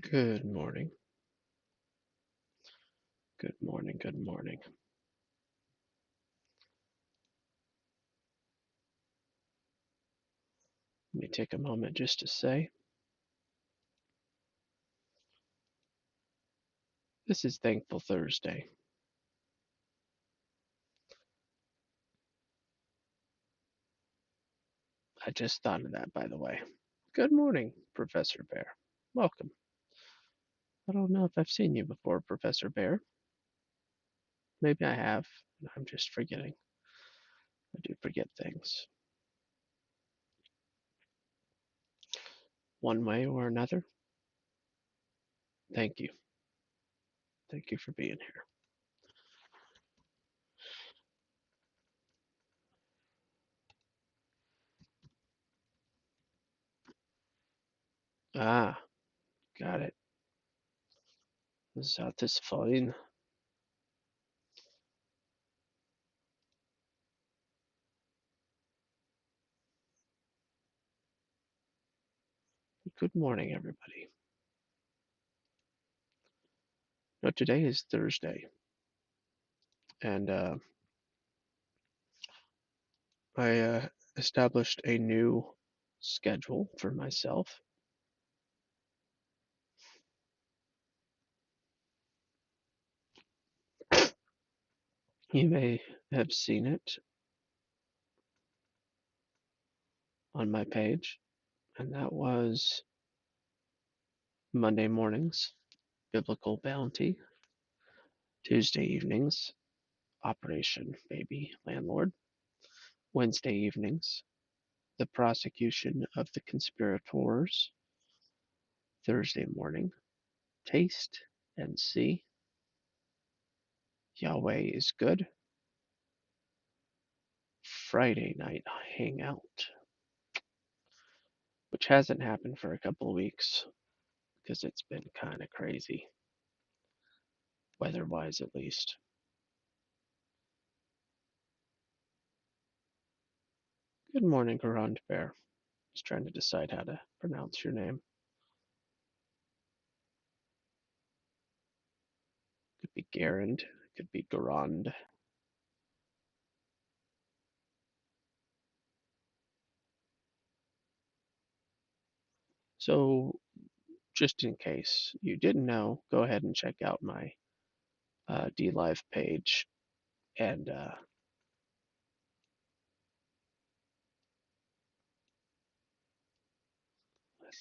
Good morning. Good morning. Good morning. Let me take a moment just to say this is Thankful Thursday. I just thought of that, by the way. Good morning, Professor Bear. Welcome. I don't know if I've seen you before, Professor Bear. Maybe I have. I'm just forgetting. I do forget things. One way or another. Thank you. Thank you for being here. Ah, got it. That is fine. Good morning, everybody. No, today is Thursday, and I established a new schedule for myself. You may have seen it on my page, and that was Monday mornings, Biblical Bounty, Tuesday evenings, Operation Baby Landlord, Wednesday evenings, The Prosecution of the Conspirators, Thursday morning, Taste and See, Yahweh is Good, Friday night hangout, which hasn't happened for a couple of weeks because it's been kind of crazy, weather-wise at least. Good morning, Garand Bear. Just trying to decide how to pronounce your name. Could be Garand, could be Garand. So, just in case you didn't know, go ahead and check out my DLive page. And I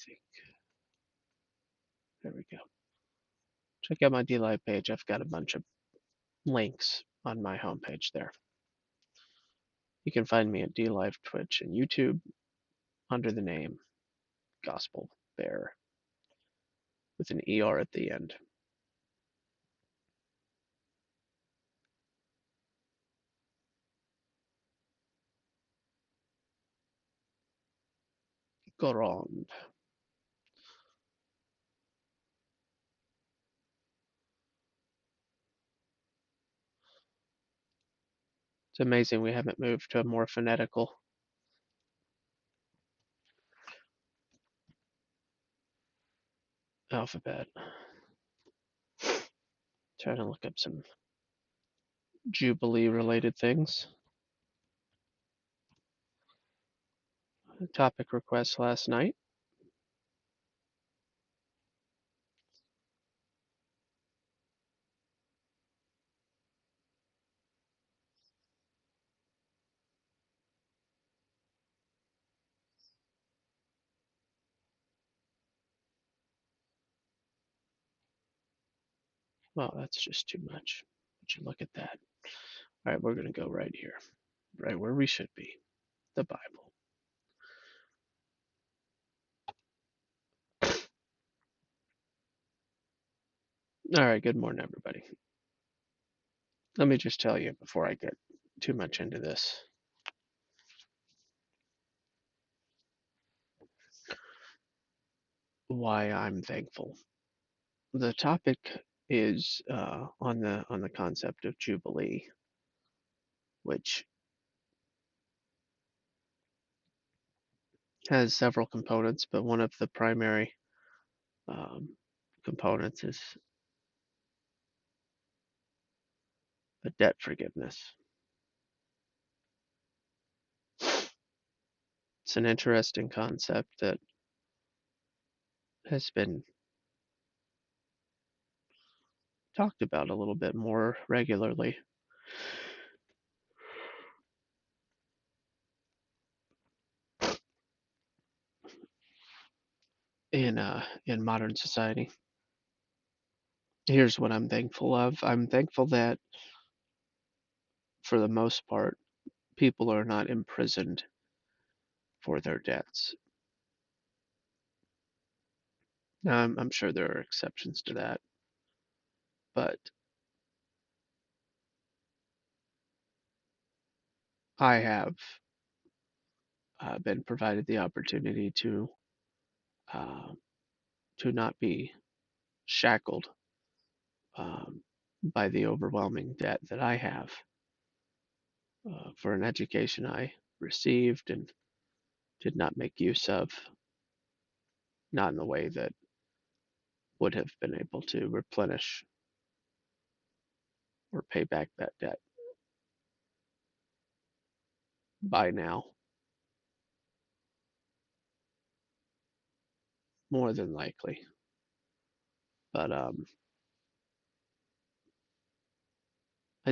think, there we go. Check out my DLive page. I've got a bunch of links on my homepage there. You can find me at DLive Twitch and YouTube under the name Gospel Bear with an ER at the end. Garand. It's amazing we haven't moved to a more phonetical alphabet. Trying to look up some Jubilee related things. Topic request last night. Well, that's just too much. Would you look at that? All right, we're going to go right here, right where we should be, the Bible. All right, good morning, everybody. Let me just tell you before I get too much into this. Why I'm thankful. The topic is on the concept of Jubilee, which has several components, but one of the primary um, components is a debt forgiveness. It's an interesting concept that has been talked about a little bit more regularly in modern society. Here's what I'm thankful of. I'm thankful that for the most part, people are not imprisoned for their debts. Now, I'm sure there are exceptions to that, but I have been provided the opportunity uh, to not be shackled by the overwhelming debt that I have for an education I received and did not make use of, not in the way that would have been able to replenish or pay back that debt by now, more than likely. But I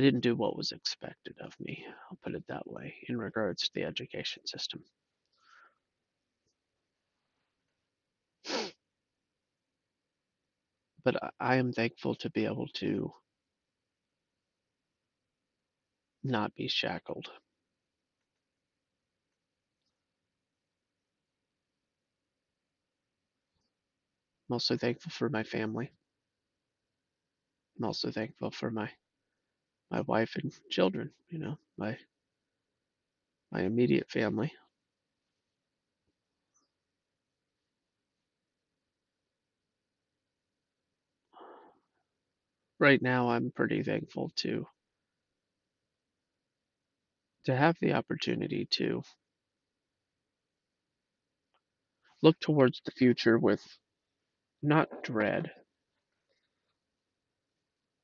didn't do what was expected of me, I'll put it that way, in regards to the education system. But I am thankful to be able to not be shackled. I'm also thankful for my family. I'm also thankful for my wife and children, my immediate family. Right now I'm pretty thankful to have the opportunity to look towards the future with not dread,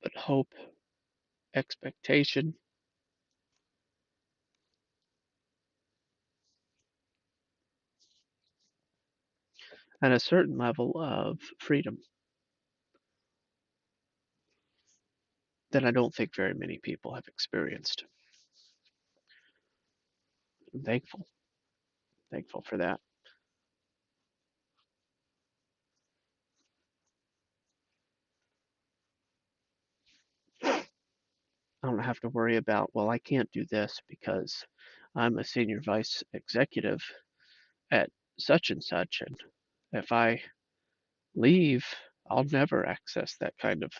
but hope, expectation, and a certain level of freedom that I don't think very many people have experienced. I'm thankful for that. I don't have to worry about, well, I can't do this because I'm a senior vice executive at such and such, and if I leave, I'll never access that kind of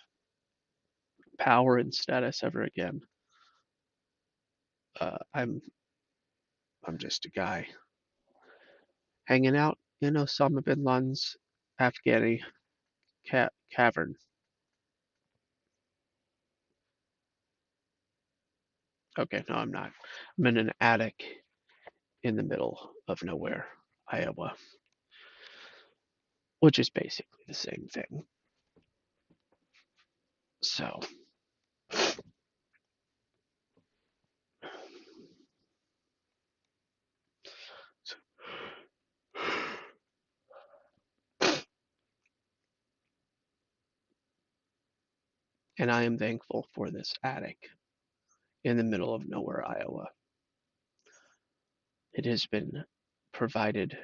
power and status ever again. I'm just a guy hanging out in Osama bin Laden's Afghani cavern. Okay, no, I'm not. I'm in an attic in the middle of nowhere, Iowa, which is basically the same thing. So, and I am thankful for this attic in the middle of nowhere, Iowa. It has been provided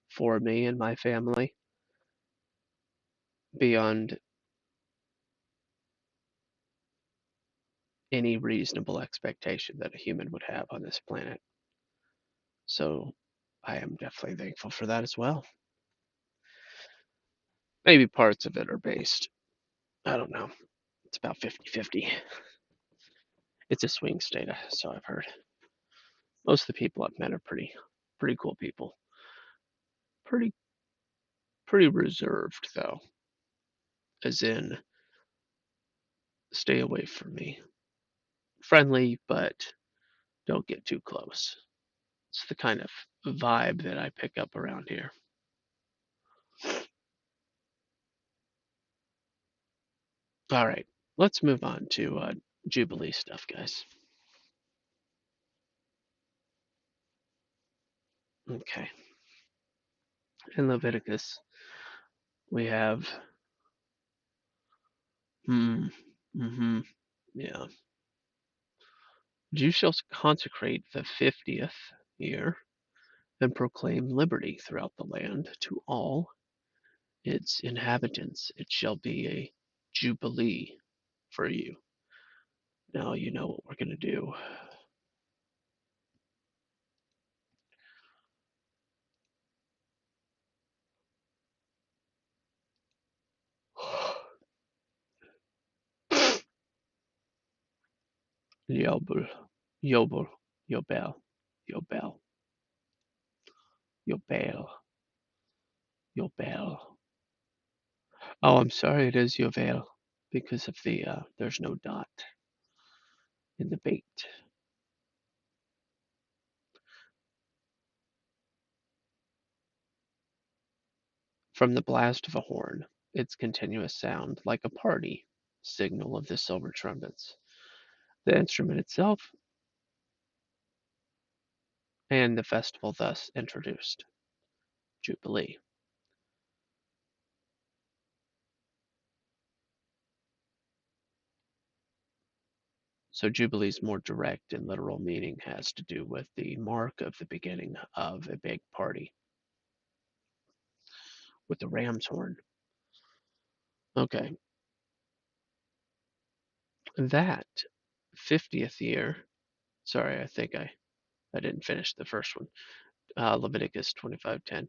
for me and my family beyond any reasonable expectation that a human would have on this planet. So I am definitely thankful for that as well. Maybe parts of it are based. I don't know. It's about 50-50. It's a swing state, so I've heard. Most of the people I've met are pretty cool people. Pretty pretty reserved though, as in stay away from me. Friendly, but don't get too close. It's the kind of vibe that I pick up around here. All right, let's move on to Jubilee stuff, guys. Okay, in Leviticus, we have, hmm, mm-hmm, yeah. You shall consecrate the 50th year and proclaim liberty throughout the land to all its inhabitants. It shall be a jubilee for you. Now you know what we're going to do. Yobel, Yobel, Yobel, Yobel, Yobel, Yobel. Oh, I'm sorry, it is Yovel because of the there's no dot in the bait. From the blast of a horn, its continuous sound, like a party signal of the silver trumpets. The instrument itself and the festival thus introduced. Jubilee. So Jubilee's more direct and literal meaning has to do with the mark of the beginning of a big party with the ram's horn. Okay, that 50th year. Sorry, I think I didn't finish the first one. Leviticus 25:10.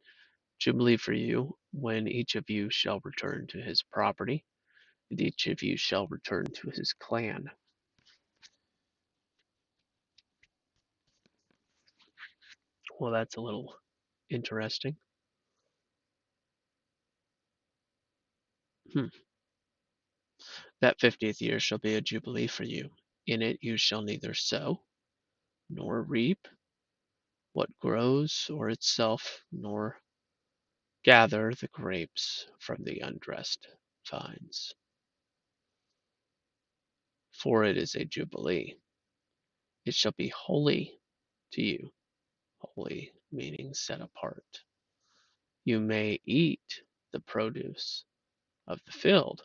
Jubilee for you, when each of you shall return to his property, and each of you shall return to his clan. Well, that's a little interesting. Hmm. That 50th year shall be a jubilee for you. In it you shall neither sow nor reap what grows or itself, nor gather the grapes from the undressed vines. For it is a jubilee. It shall be holy to you. Holy meaning set apart. You may eat the produce of the field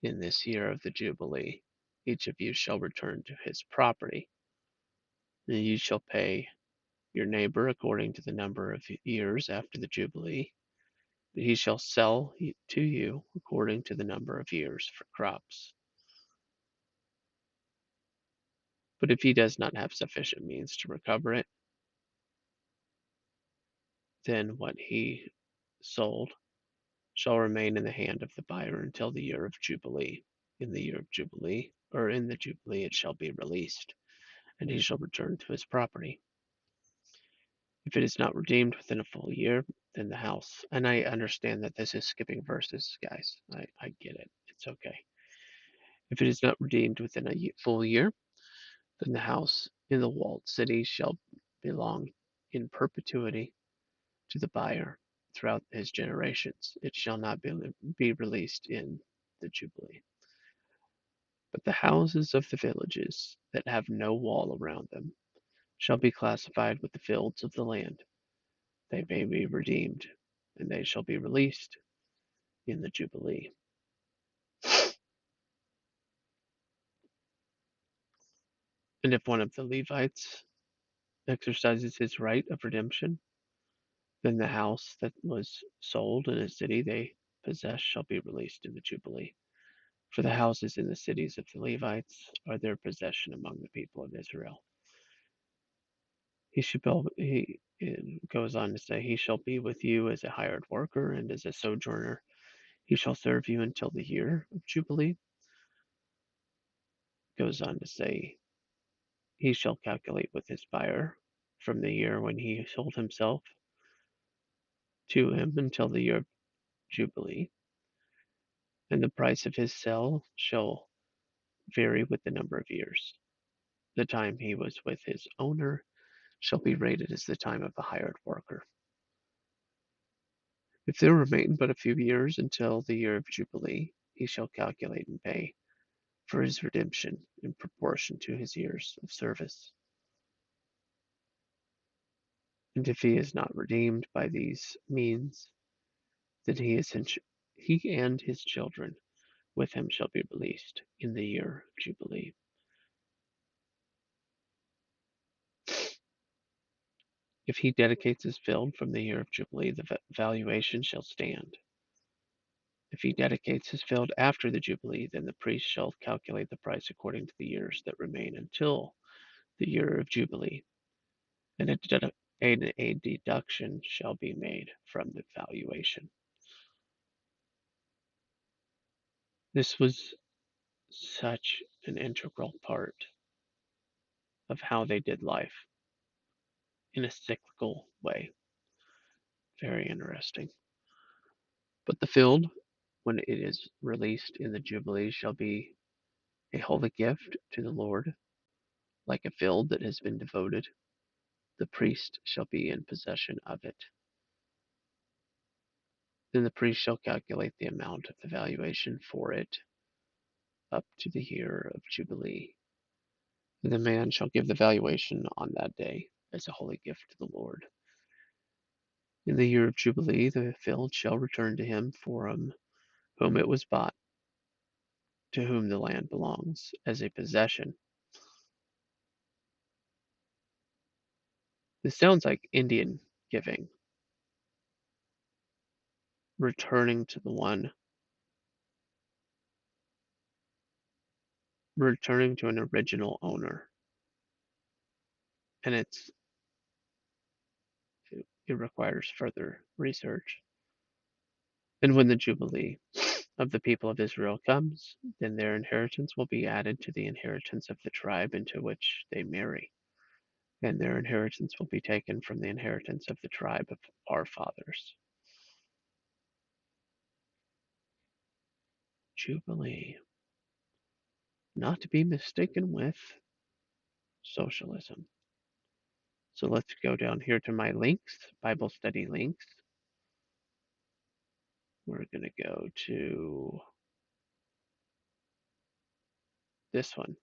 in this year of the Jubilee. Each of you shall return to his property, and you shall pay your neighbor according to the number of years after the Jubilee. He shall sell to you according to the number of years for crops. But if he does not have sufficient means to recover it, then what he sold shall remain in the hand of the buyer until the year of Jubilee. In the year of Jubilee, or in the Jubilee, it shall be released, and he shall return to his property. If it is not redeemed within a full year, then the house, and I understand that this is skipping verses, guys. I get it. It's okay. If it is not redeemed within a full year, then the house in the walled city shall belong in perpetuity to the buyer throughout his generations. It shall not be released in the Jubilee. But the houses of the villages that have no wall around them shall be classified with the fields of the land. They may be redeemed, and they shall be released in the Jubilee. And if one of the Levites exercises his right of redemption, then the house that was sold in a city they possess shall be released in the Jubilee. For the houses in the cities of the Levites are their possession among the people of Israel. He goes on to say, he shall be with you as a hired worker and as a sojourner. He shall serve you until the year of Jubilee. Goes on to say, he shall calculate with his buyer from the year when he sold himself to him until the year of Jubilee, and the price of his sale shall vary with the number of years. The time he was with his owner shall be rated as the time of the hired worker. If there remain but a few years until the year of Jubilee, he shall calculate and pay for his redemption in proportion to his years of service. And if he is not redeemed by these means, then he and his children with him shall be released in the year of Jubilee. If he dedicates his field from the year of Jubilee, the valuation shall stand. If he dedicates his field after the Jubilee, then the priest shall calculate the price according to the years that remain until the year of Jubilee, and a deduction shall be made from the valuation. This was such an integral part of how they did life in a cyclical way. Very interesting. But the field, when it is released in the Jubilee, shall be a holy gift to the Lord, like a field that has been devoted. The priest shall be in possession of it. Then the priest shall calculate the amount of the valuation for it up to the year of Jubilee. And the man shall give the valuation on that day as a holy gift to the Lord. In the year of Jubilee, the field shall return to him from whom it was bought, to whom the land belongs, as a possession. This sounds like Indian giving, returning to the one, returning to an original owner. And it requires further research. And when the Jubilee of the people of Israel comes, then their inheritance will be added to the inheritance of the tribe into which they marry, and their inheritance will be taken from the inheritance of the tribe of our fathers. Jubilee, not to be mistaken with socialism. So let's go down here to my links, Bible study links. We're going to go to this one,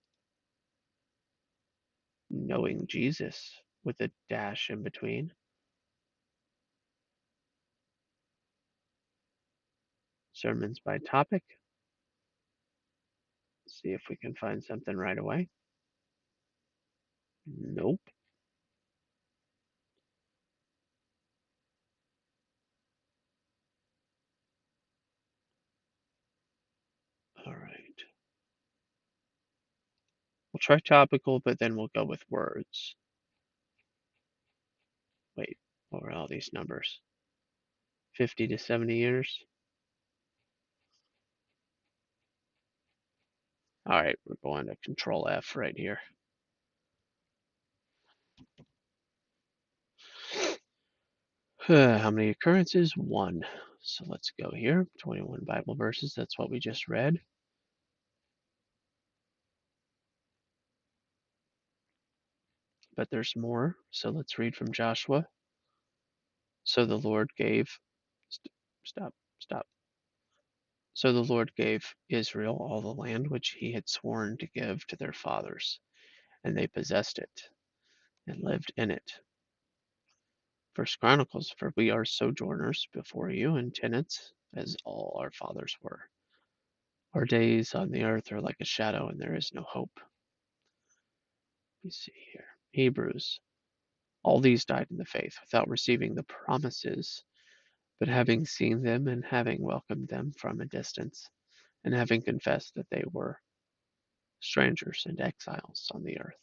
Knowing Jesus, with a dash in between. Sermons by topic. See if we can find something right away. Nope. All right. We'll try topical, but then we'll go with words. Wait, what were all these numbers? 50 to 70 years? All right, we're going to Control F right here. How many occurrences? 1. So let's go here. 21 Bible verses. That's what we just read. But there's more. So let's read from Joshua. So the Lord gave. Stop. So the Lord gave Israel all the land which he had sworn to give to their fathers, and they possessed it and lived in it. First Chronicles, for we are sojourners before you and tenants, as all our fathers were. Our days on the earth are like a shadow, and there is no hope. Let me see here. Hebrews. All these died in the faith, without receiving the promises, but having seen them and having welcomed them from a distance, and having confessed that they were strangers and exiles on the earth.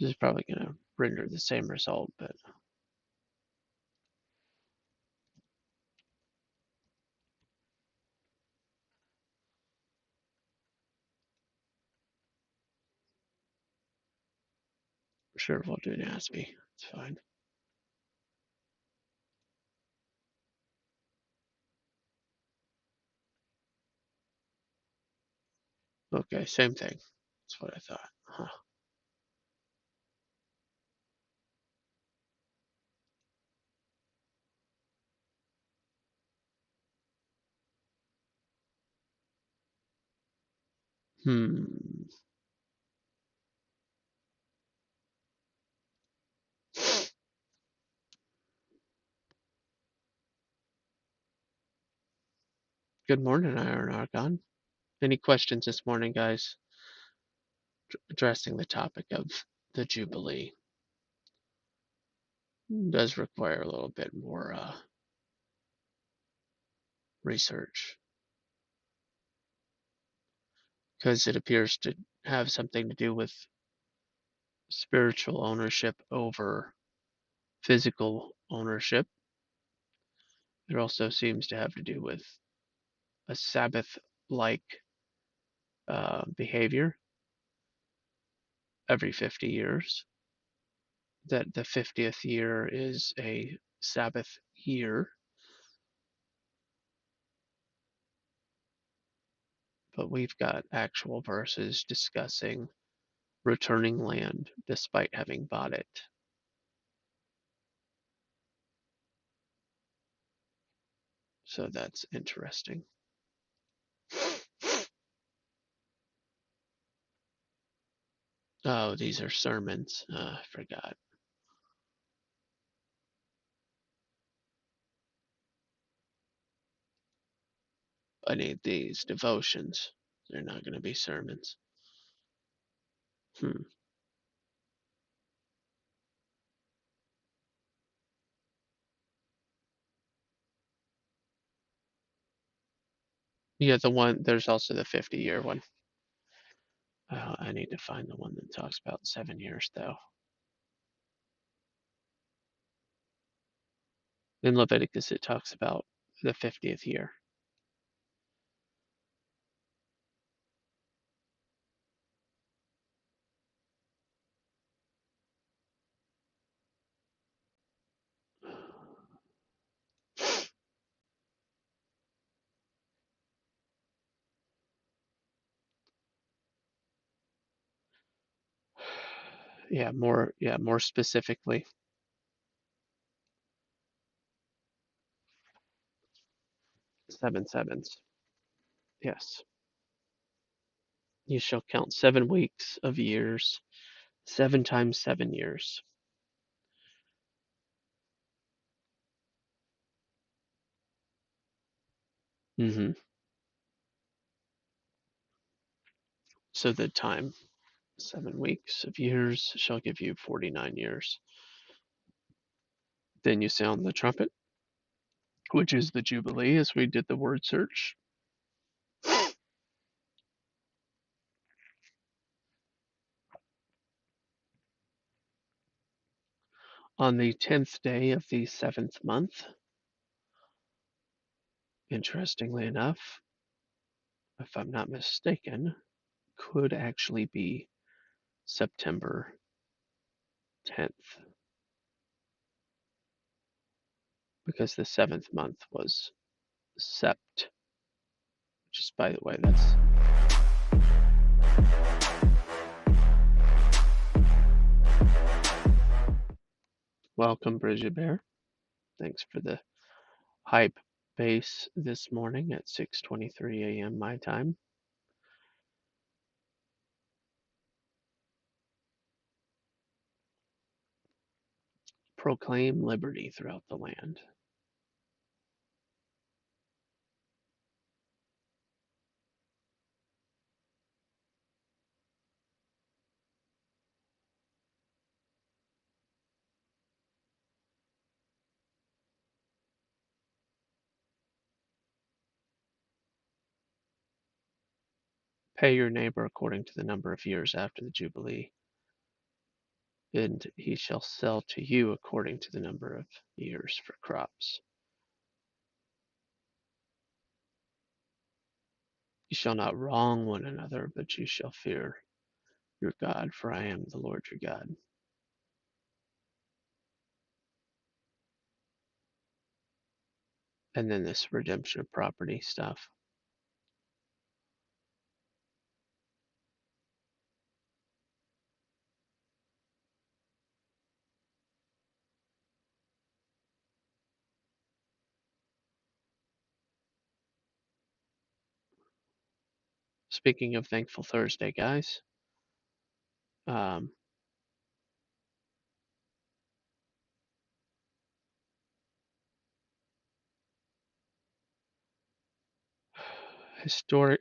This is probably going to render the same result, but Sure, we'll do NASB. It's fine. Okay, same thing. That's what I thought. Huh. Hmm. Good morning, Iron Argon. Any questions this morning, guys? Addressing the topic of the Jubilee does require a little bit more research because it appears to have something to do with spiritual ownership over physical ownership. It also seems to have to do with a Sabbath like behavior every 50 years, that the 50th year is a Sabbath year, but we've got actual verses discussing returning land despite having bought it. So that's interesting. Oh, these are sermons. I forgot. I need these devotions. They're not going to be sermons. Hmm. Yeah, there's also the 50-year one. I need to find the one that talks about 7 years, though. In Leviticus, it talks about the 50th year. More specifically, 7 sevens. Yes. You shall count 7 weeks of years, 7 times 7 years. Hmm. So the time, 7 weeks of years shall give you 49 years. Then you sound the trumpet, which is the Jubilee, as we did the word search. On the 10th day of the 7th month, interestingly enough, if I'm not mistaken, could actually be September 10th, because the 7th month was Sept, which is, by the way, that's welcome, Bridget Bear. Thanks for the hype base this morning at 6:23 a.m. my time. Proclaim liberty throughout the land. Pay your neighbor according to the number of years after the Jubilee, and he shall sell to you according to the number of years for crops. You shall not wrong one another, but you shall fear your God, for I am the Lord your God. And then this redemption of property stuff. Speaking of Thankful Thursday, guys, um,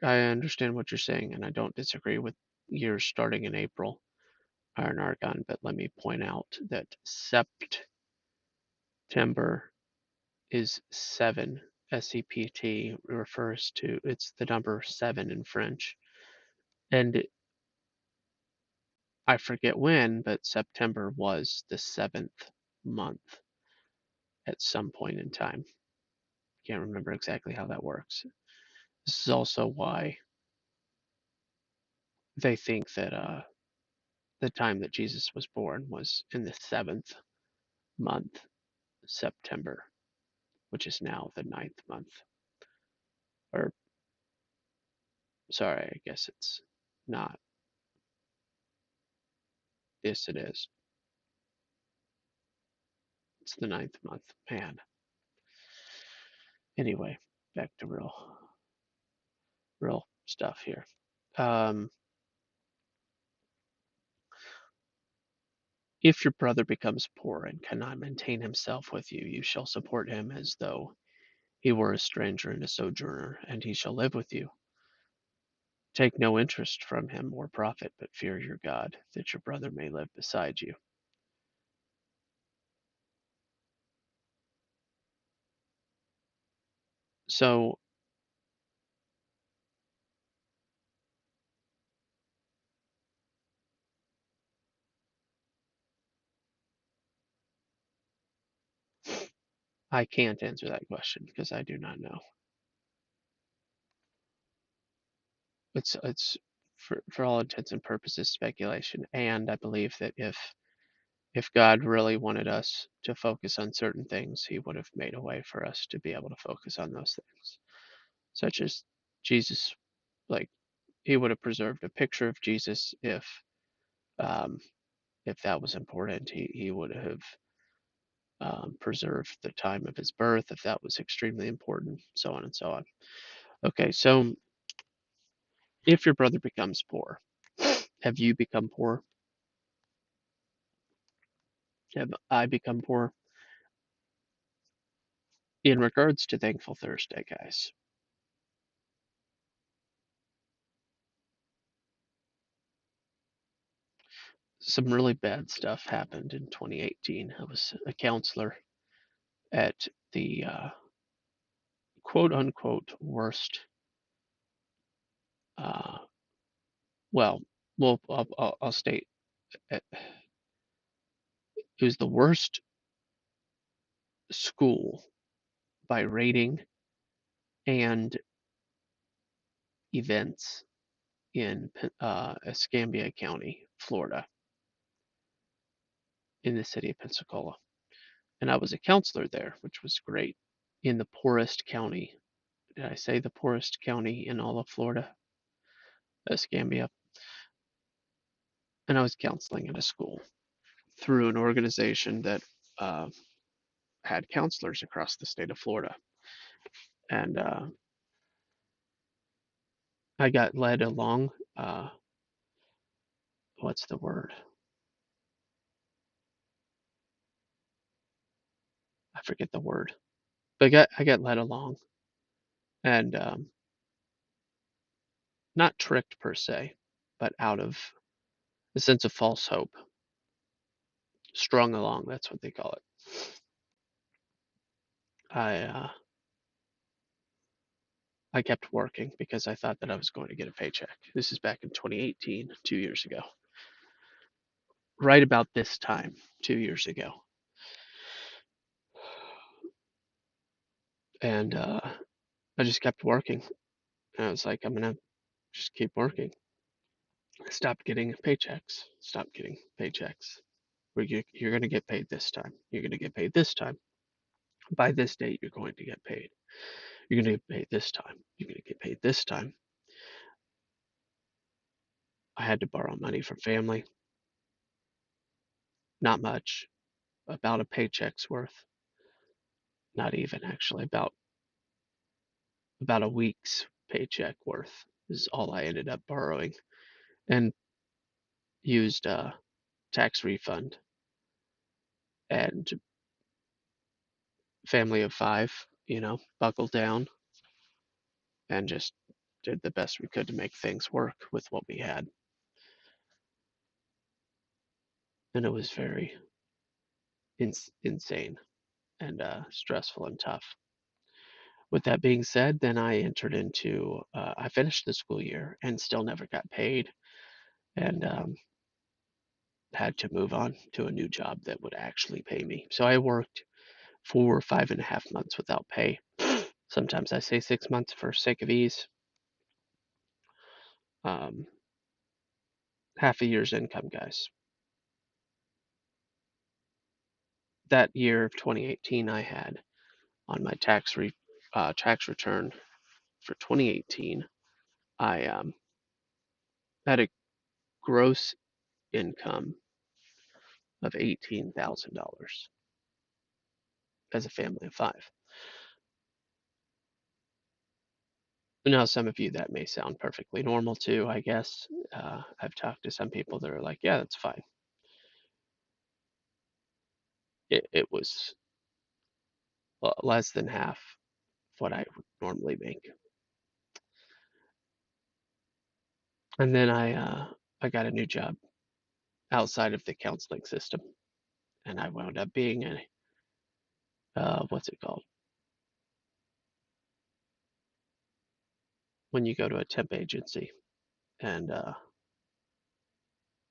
I understand what you're saying, and I don't disagree with years starting in April, Iron Argon, but let me point out that September is 7. SEPT refers to, it's the number 7 in French. And I forget when, but September was the 7th month at some point in time. Can't remember exactly how that works. This is also why they think that the time that Jesus was born was in the 7th month, September, which is now the 9th month. Or, sorry, I guess it's not. Yes, it is. It's the 9th month. Man. Anyway, back to real stuff here. Um, if your brother becomes poor and cannot maintain himself with you, you shall support him as though he were a stranger and a sojourner, and he shall live with you. Take no interest from him or profit, but fear your God, that your brother may live beside you. So I can't answer that question because I do not know. It's for all intents and purposes speculation, and I believe that if God really wanted us to focus on certain things, He would have made a way for us to be able to focus on those things, such as Jesus. Like He would have preserved a picture of Jesus um, if that was important. He would have preserved the time of His birth if that was extremely important, so on and so on. Okay, so if your brother becomes poor, have you become poor? Have I become poor? In regards to Thankful Thursday, guys, some really bad stuff happened in 2018. I was a counselor at the quote unquote worst, uh, well, I'll state it was the worst school by rating and events in Escambia County, Florida, in the city of Pensacola. And I was a counselor there, which was great, in the poorest county. Did I say the poorest county in all of Florida? Escambia. And I was counseling at a school through an organization that uh, had counselors across the state of Florida. And I got led along. What's the word? I forget the word. But I got led along and not tricked per se, but out of a sense of false hope. Strung along, that's what they call it. I uh, I kept working because I thought that I was going to get a paycheck. This is back in 2018, 2 years ago. Right about this time, 2 years ago. And I just kept working. And I was like, I'm going to just keep working. I stopped getting paychecks. Stop getting paychecks. You're going to get paid this time. You're going to get paid this time. By this date, you're going to get paid. You're going to get paid this time. You're going to get paid this time. I had to borrow money from family. Not much, about a paycheck's worth. Not even actually, about a week's paycheck worth is all I ended up borrowing, and used a tax refund and family of five, buckled down and just did the best we could to make things work with what we had. And it was very insane and stressful and tough. With that being said, then I finished the school year and still never got paid, and had to move on to a new job that would actually pay me. So I worked for 5.5 months without pay. Sometimes I say 6 months for sake of ease. Um, half a year's income, guys. That year of 2018, I had on my tax return for 2018, I had a gross income of $18,000 as a family of five. Now, some of you that may sound perfectly normal too, I guess. I've talked to some people that are like, yeah, that's fine. It was less than half what I would normally make. And then I got a new job outside of the counseling system, and I wound up being a what's it called when you go to a temp agency and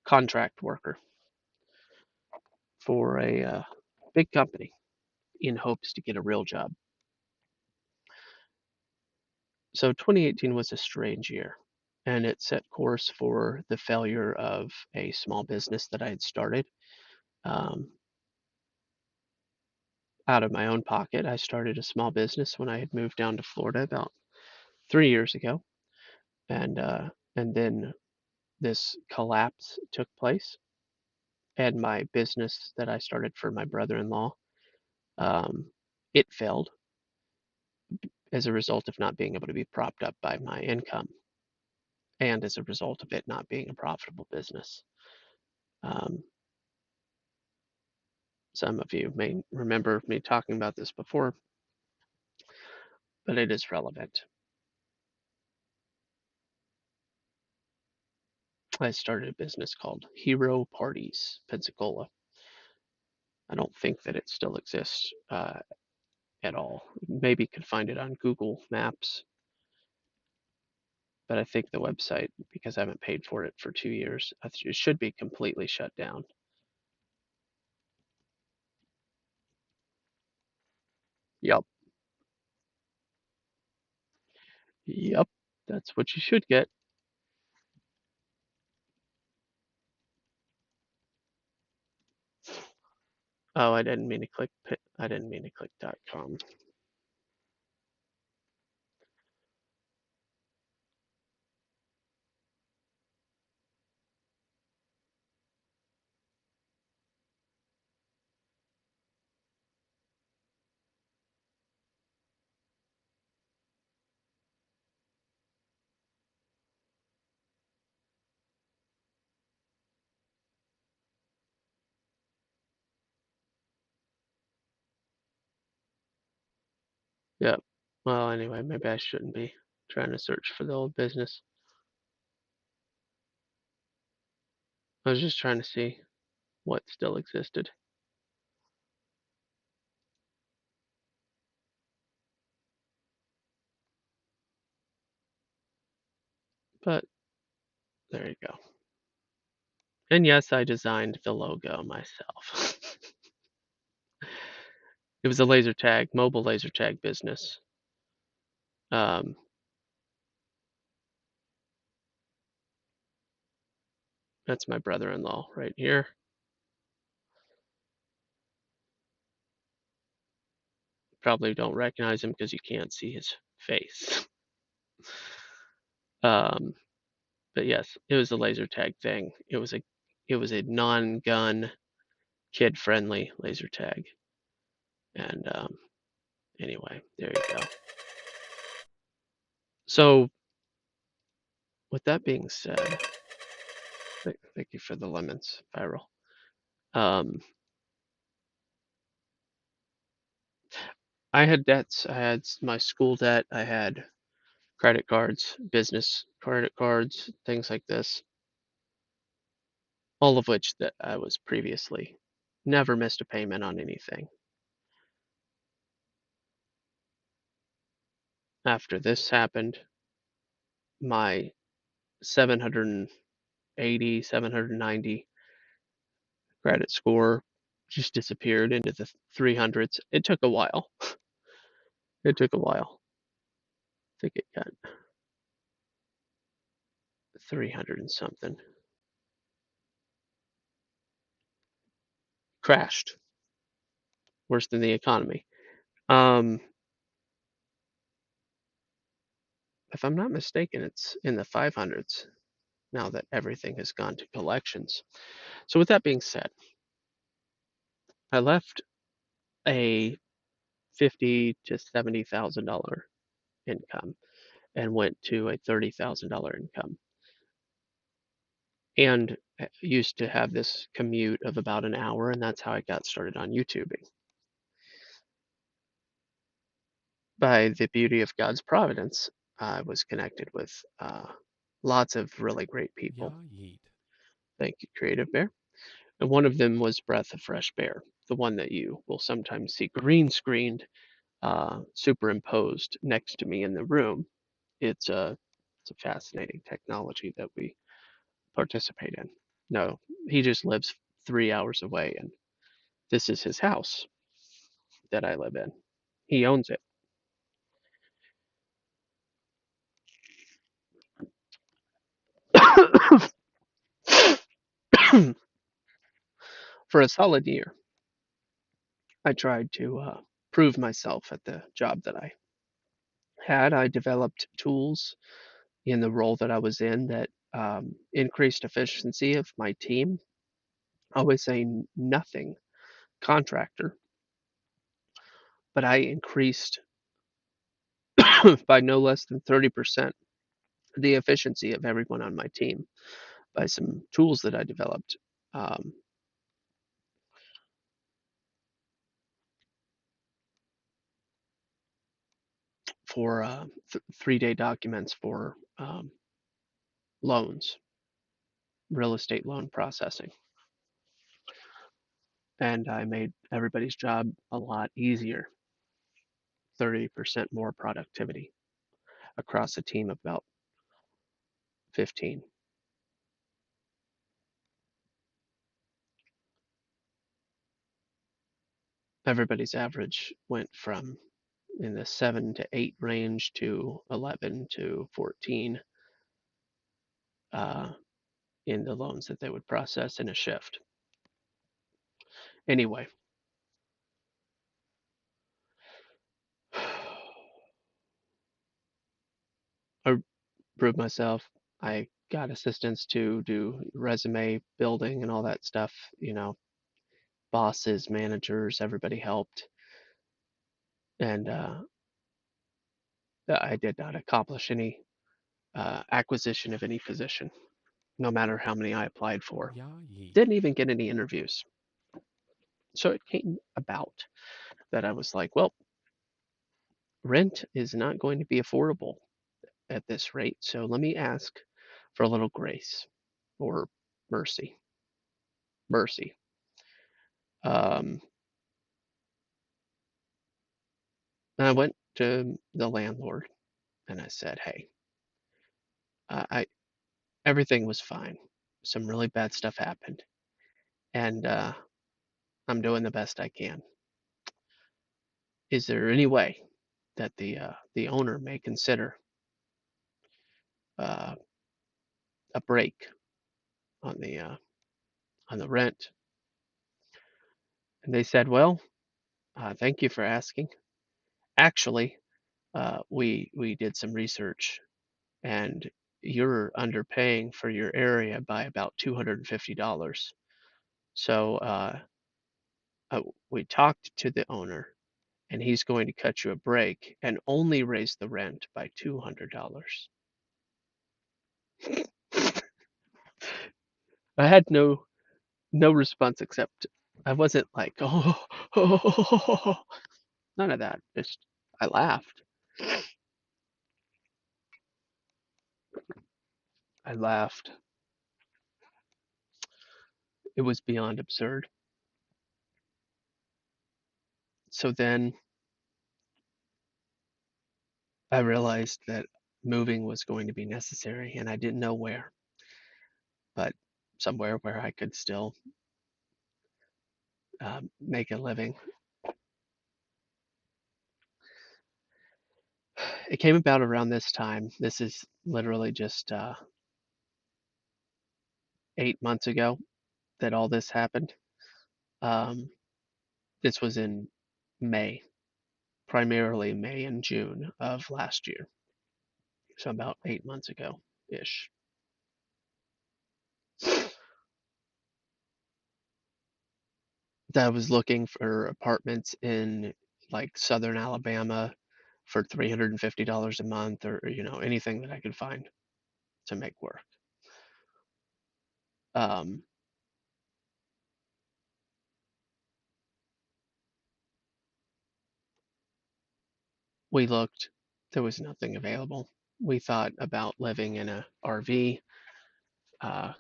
contract worker for a big company in hopes to get a real job. So 2018 was a strange year, and it set course for the failure of a small business that I had started. Um, Out of my own pocket, I started a small business when I had moved down to Florida about 3 years ago, and then this collapse took place, and my business that I started for my brother-in-law, um, it failed as a result of not being able to be propped up by my income, and as a result of it not being a profitable business. Um, some of you may remember me talking about this before, but it is relevant. I started a business called Hero Parties Pensacola. I don't think that it still exists at all. Maybe you could find it on Google Maps, but I think the website, because I haven't paid for it for 2 years, it should be completely shut down. Yep. Yep. That's what you should get. Oh, I didn't mean to click. I didn't mean to click .com. Yep. Well, anyway, maybe I shouldn't be trying to search for the old business. I was just trying to see what still existed. But there you go. And yes, I designed the logo myself. It was a laser tag, mobile laser tag business. Um, that's my brother-in-law right here. probably don't recognize him because you can't see his face. Um, but yes, it was a laser tag thing. It was a non-gun, kid-friendly laser tag. And anyway, there you go. So with that being said, thank you for the lemons, Viral. Um, I had debts. I had my school debt. I had credit cards, business credit cards, things like this, all of which that I was previously never missed a payment on anything. After this happened, my 780, 790 credit score just disappeared into the 300s. It took a while. It took a while. I think it got 300 and something. Crashed. Worse than the economy. Um, if I'm not mistaken, it's in the 500s now that everything has gone to collections. So with that being said, I left a 50 to $70,000 income and went to a $30,000 income, and used to have this commute of about an hour, and that's how I got started on YouTubing. By the beauty of God's providence, I was connected with lots of really great people. Yeah, yeet. Thank you, Creative Bear. And one of them was Breath of Fresh Bear, the one that you will sometimes see green screened, superimposed next to me in the room. It's a fascinating technology that we participate in. No, he just lives 3 hours away, and this is his house that I live in. He owns it. For a solid year, I tried to prove myself at the job that I had. I developed tools in the role that I was in that increased efficiency of my team. I always say nothing contractor, but I increased by no less than 30% the efficiency of everyone on my team by some tools that I developed um, for 3-day documents for loans, real estate loan processing. And I made everybody's job a lot easier, 30% more productivity across a team of about 15. Everybody's average went from in the 7 to 8 range to 11 to 14 uh, in the loans that they would process in a shift. Anyway, I proved myself. I got assistants to do resume building and all that stuff. Bosses, managers, everybody helped. And I did not accomplish any acquisition of any position, no matter how many I applied for. Yeah, yeet. Didn't even get any interviews. So it came about that I was like, well, rent is not going to be affordable at this rate. So let me ask for a little grace or mercy. Mercy. Um, and I went to the landlord and I said, hey, I everything was fine. Some really bad stuff happened, and I'm doing the best I can. Is there any way that the owner may consider uh, a break on the rent? And they said, well, thank you for asking. Actually, we did some research, and you're underpaying for your area by about $250. So we talked to the owner, and he's going to cut you a break and only raise the rent by $200. I had no response except I wasn't like, oh, none of that. Just I laughed. I laughed. It was beyond absurd. So then I realized that moving was going to be necessary, and I didn't know where, but somewhere where I could still make a living. It came about around this time. This is literally just 8 months ago that all this happened. Um, this was in May, primarily May and June of last year, so about 8 months ago ish. That I was looking for apartments in like southern Alabama for $350 a month, or anything that I could find to make work. Um, we looked, there was nothing available. We thought about living in a RV, uh,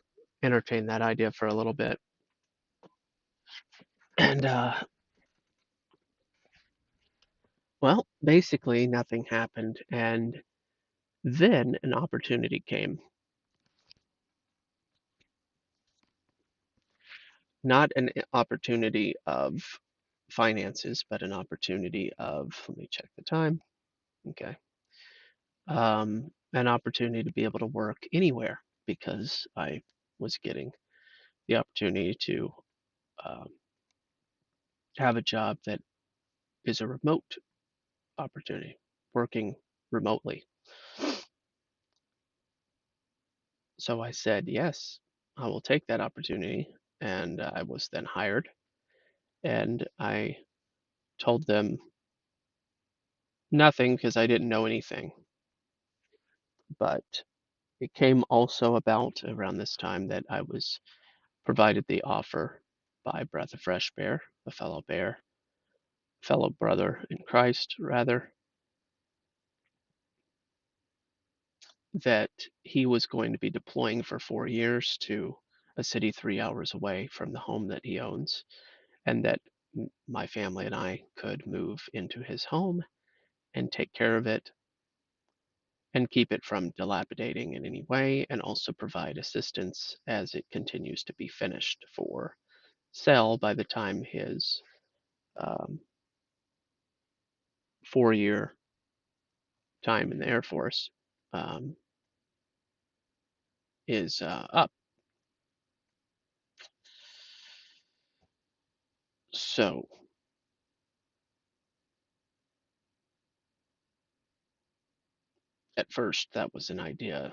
entertained that idea for a little bit, and well, basically nothing happened. And then an opportunity came, not an opportunity of finances, but an opportunity of, let me check the time. Okay. An opportunity to be able to work anywhere because I was getting the opportunity to um, have a job that is a remote opportunity, working remotely. So I said, yes, I will take that opportunity. And I was then hired, and I told them nothing because I didn't know anything. But it came also about around this time that I was provided the offer by Breath of Fresh Bear, fellow brother in Christ, rather, that he was going to be deploying for 4 years to a city 3 hours away from the home that he owns, and that my family and I could move into his home and take care of it and keep it from dilapidating in any way, and also provide assistance as it continues to be finished for sale by the time his um, 4 year time in the Air Force um, is up. So at first, that was an idea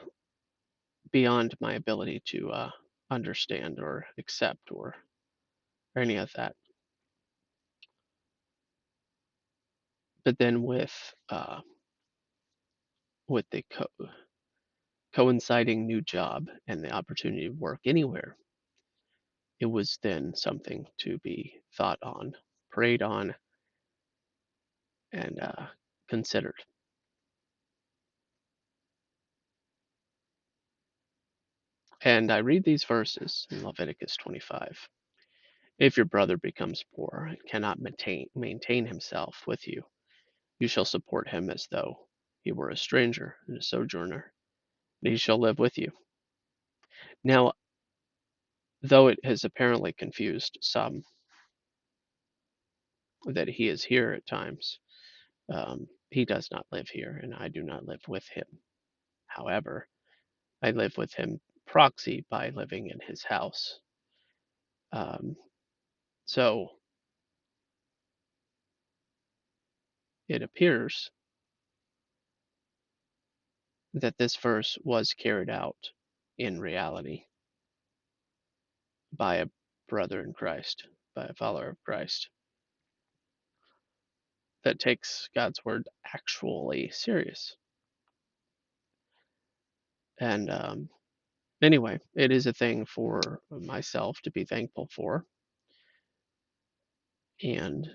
beyond my ability to understand or accept, or any of that. But then with the coinciding new job and the opportunity to work anywhere, it was then something to be thought on, prayed on, and considered. And I read these verses in Leviticus 25. If your brother becomes poor and cannot maintain himself with you, you shall support him as though he were a stranger and a sojourner, and he shall live with you. Now, though it has apparently confused some that he is here at times, he does not live here, and I do not live with him. However, I live with him proxy by living in his house. Um, so it appears that this verse was carried out in reality by a brother in Christ, by a follower of Christ that takes God's word actually serious. And anyway, it is a thing for myself to be thankful for, and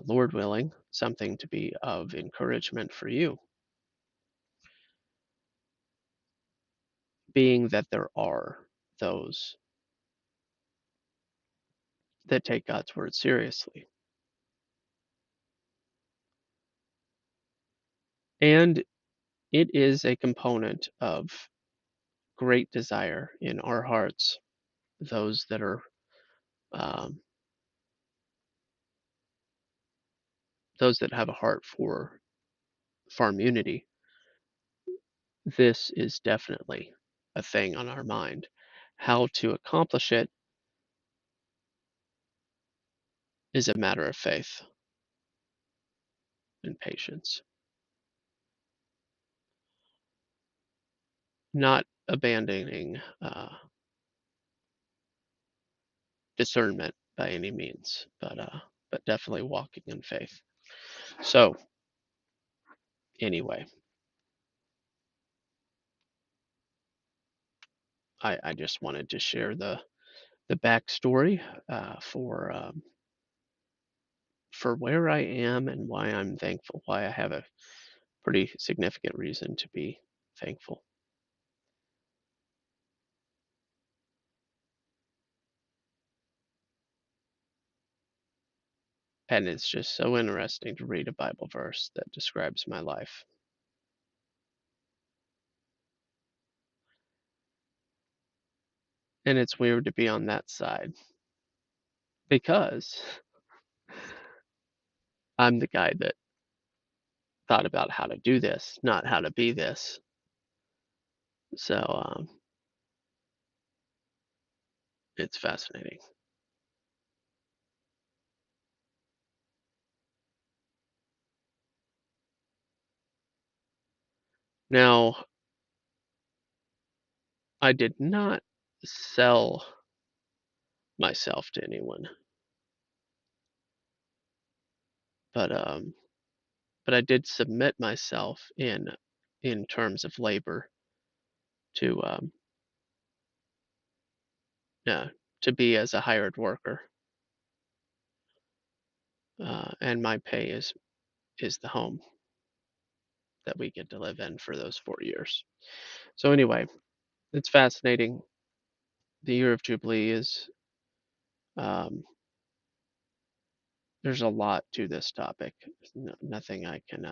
Lord willing, something to be of encouragement for you, being that there are those that take God's word seriously. And it is a component of great desire in our hearts, those that are um, those that have a heart for farm unity. This is definitely a thing on our mind. How to accomplish it is a matter of faith and patience, not abandoning discernment by any means, but definitely walking in faith. So anyway, I just wanted to share the backstory for where I am and why I'm thankful, why I have a pretty significant reason to be thankful. And it's just so interesting to read a Bible verse that describes my life. And it's weird to be on that side because I'm the guy that thought about how to do this, not how to be this. So it's fascinating. Now, I did not sell myself to anyone, but um, but I did submit myself in terms of labor to uh, to be as a hired worker, and my pay is the home that we get to live in for those 4 years. So anyway, it's fascinating. The year of Jubilee is um, there's a lot to this topic. Nothing I can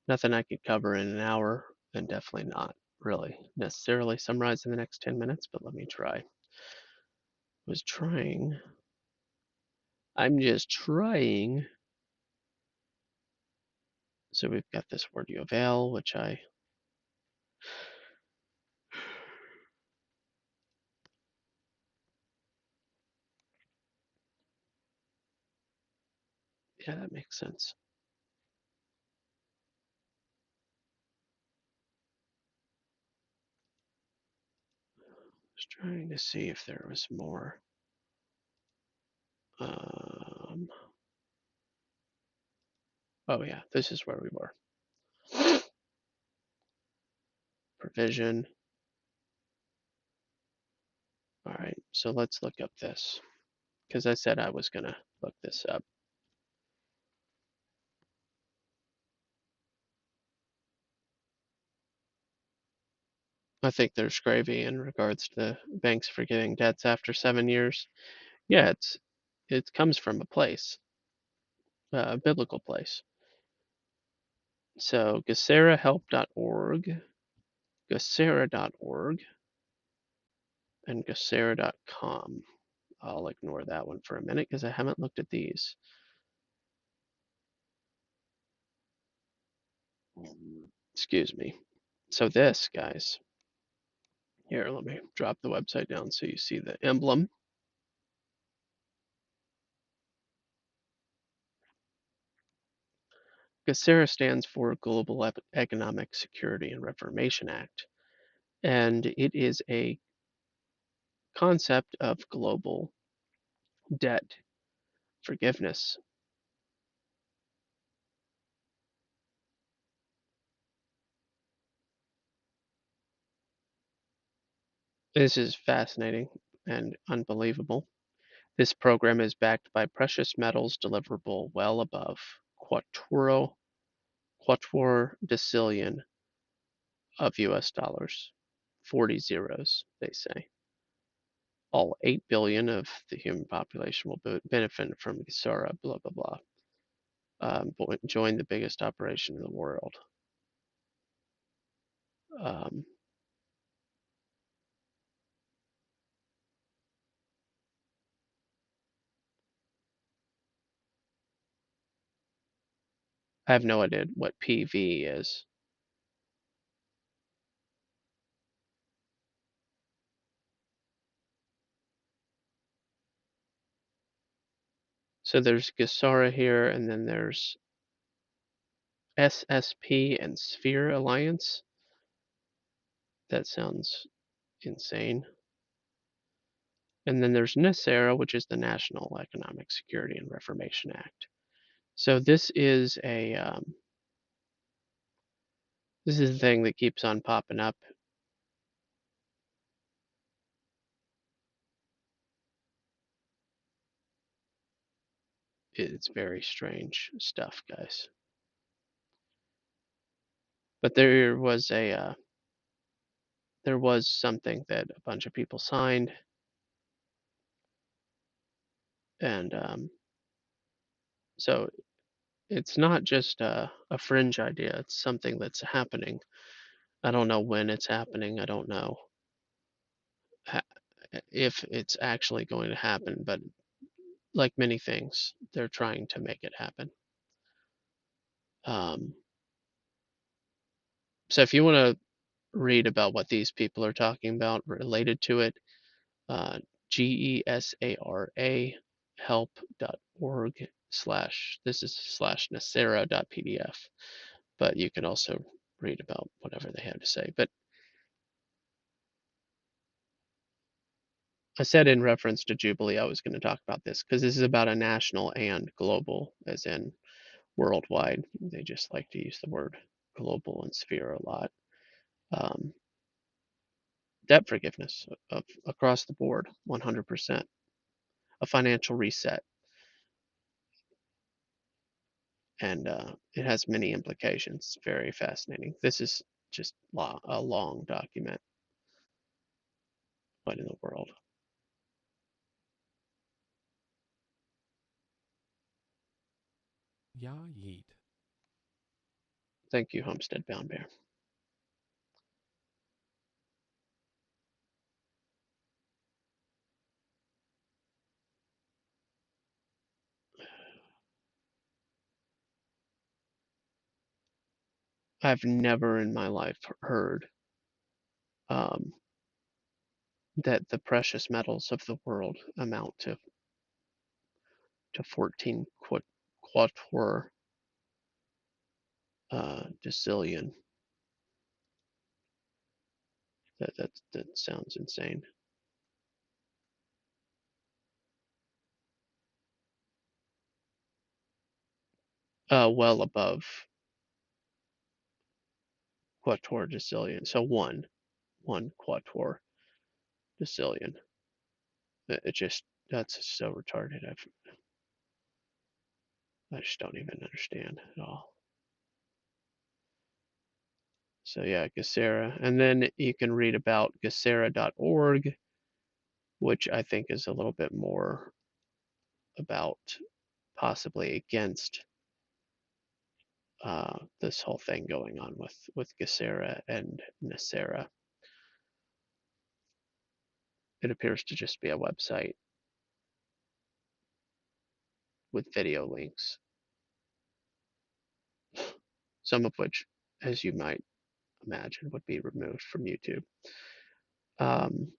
nothing I could cover in an hour, and definitely not really necessarily summarize in the next 10 minutes. But let me try. Was trying. I'm just trying. So we've got this word you avail, which yeah, that makes sense. Just trying to see if there was more. Um, oh yeah, this is where we were. Provision. All right, so let's look up this because I said I was gonna look this up. I think there's gravy in regards to banks forgiving debts after 7 years. Yeah, it comes from a place, a biblical place. So GeseraHelp.org, Gesera.org, and Gesera.com. I'll ignore that one for a minute because I haven't looked at these. Excuse me. So this, guys, Here, let me drop the website down so you see the emblem. GESERA stands for Global Economic Security and Reformation Act, and it is a concept of global debt forgiveness. This is fascinating and unbelievable. This program is backed by precious metals deliverable well above quattro decillion of US dollars. 40 zeros, they say. All 8 billion of the human population will benefit from GESARA, blah, blah, blah. Join the biggest operation in the world. Um, I have no idea what PV is. So there's GESARA here, and then there's SSP and Sphere Alliance. That sounds insane. And then there's NESARA, which is the National Economic Security and Reformation Act. So this is a thing that keeps on popping up. It's very strange stuff, guys. But there was something that a bunch of people signed, and so it's not just a fringe idea. It's something that's happening. I don't know when it's happening. I don't know if it's actually going to happen, but like many things, they're trying to make it happen. Um, so if you want to read about what these people are talking about related to it, GESARA help.org this is slash nasera.pdf, but you can also read about whatever they have to say. But I said in reference to Jubilee, I was going to talk about this because this is about a national and global, as in worldwide. They just like to use the word global and sphere a lot. Um, Debt forgiveness of across the board, 100%. A financial reset, and it has many implications. It's very fascinating. This is just a long document. What in the world? Yeah, yeet. Thank you, Homestead Bound Bear. I've never in my life heard um, that the precious metals of the world amount to 14 quator decillion. That sounds insane. Well above quator decillion. So one quator decillion. It just that's so retarded. I just don't even understand at all. So yeah, GESARA, and then you can read about GESARA.org, which I think is a little bit more about possibly against this whole thing going on with GESARA and NESARA. It appears to just be a website with video links, some of which, as you might imagine, would be removed from YouTube. Um,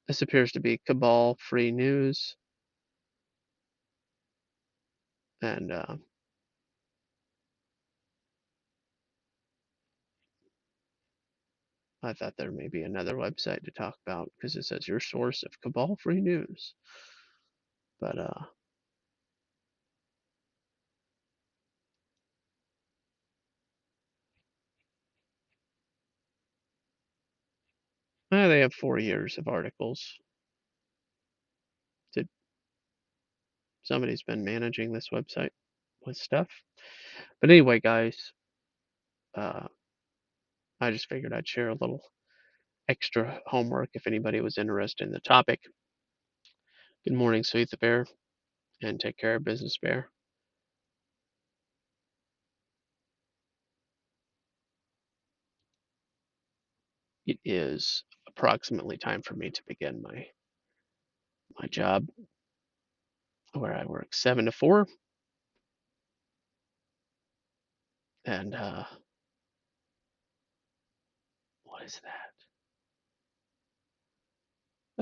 this appears to be cabal-free news, and I thought there may be another website to talk about because it says your source of cabal-free news. But they have 4 years of articles. Somebody's been managing this website with stuff. But anyway, guys, uh, I just figured I'd share a little extra homework if anybody was interested in the topic. Good morning, Sweet the Bear, and take care of business, Bear. It is approximately time for me to begin my job where I work 7 to 4, and what is that?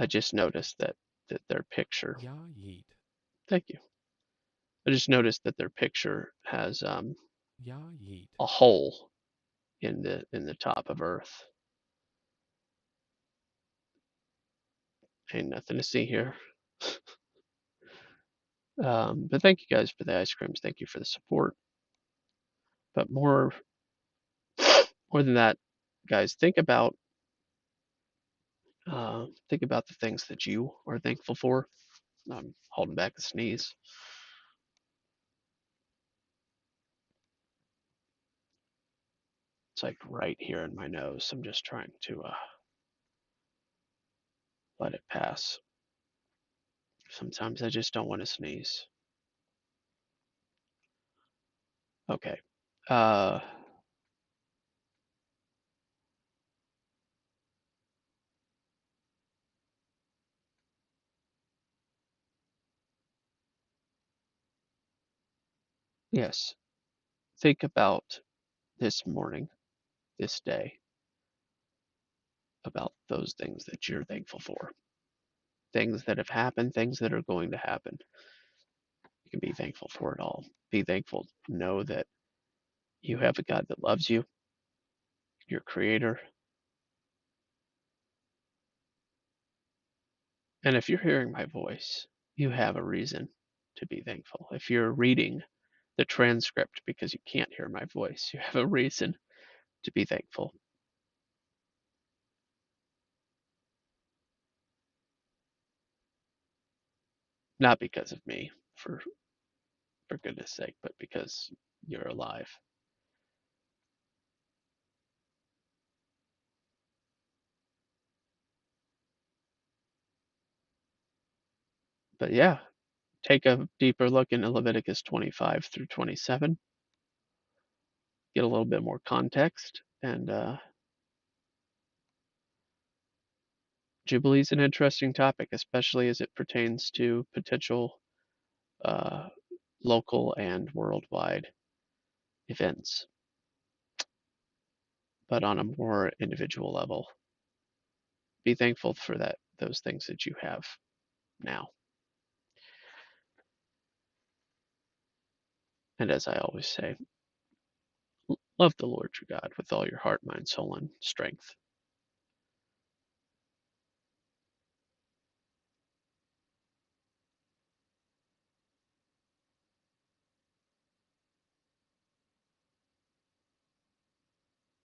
I just noticed that their picture. Yeah, yeet. Thank you. I just noticed that their picture has Yeah, yeet. a hole in the top of Earth. Ain't nothing to see here. But thank you guys for the ice creams. Thank you for the support. But more than that, guys, think about the things that you are thankful for. I'm holding back a sneeze. It's like right here in my nose. I'm just trying to let it pass. Sometimes I just don't want to sneeze. Okay. Uh, yes. Think about this morning, this day, about those things that you're thankful for. Things that have happened, things that are going to happen. You can be thankful for it all. Be thankful. Know that you have a God that loves you, your creator. And if you're hearing my voice, you have a reason to be thankful. If you're reading the transcript because you can't hear my voice, you have a reason to be thankful. Not because of me, for goodness sake, but because you're alive. But yeah, take a deeper look into Leviticus 25 through 27, get a little bit more context, and Jubilee is an interesting topic, especially as it pertains to potential uh, local and worldwide events, but on a more individual level. Be thankful for those things that you have now. And as I always say, love the Lord your God with all your heart, mind, soul, and strength.